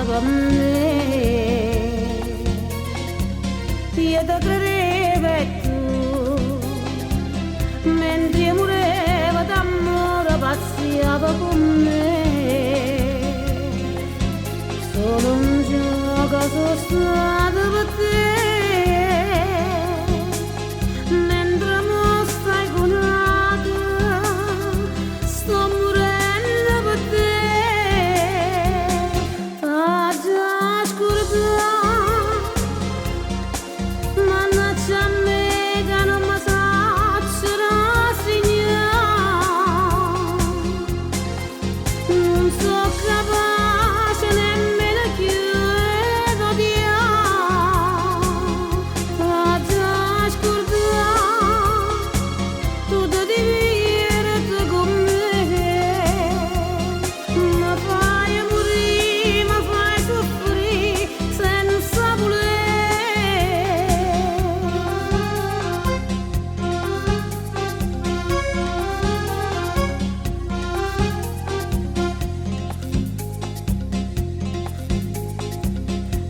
con me. Io ti credevo e tu, mentre moriva d'amore, pazziava con me. Solo un gioco sono stato per te.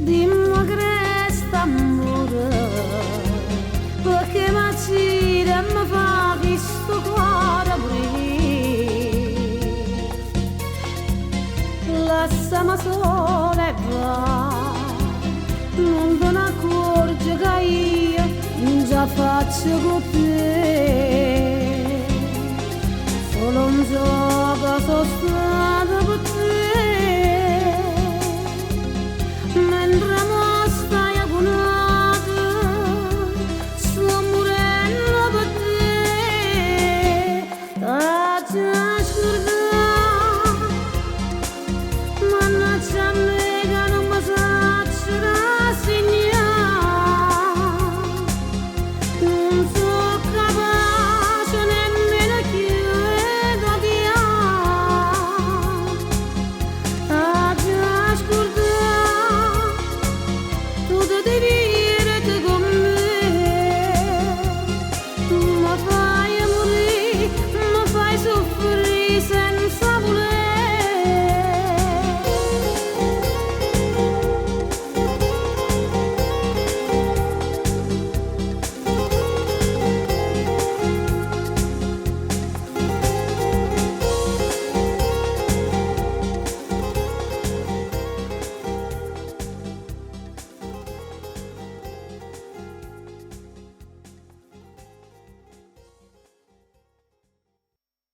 Dimmi che resta amore, perché mi accide e mi fa questo cuore morire. Lasciami sola e va, non te ne accorgi che io non già faccio con te. Solo un gioco sono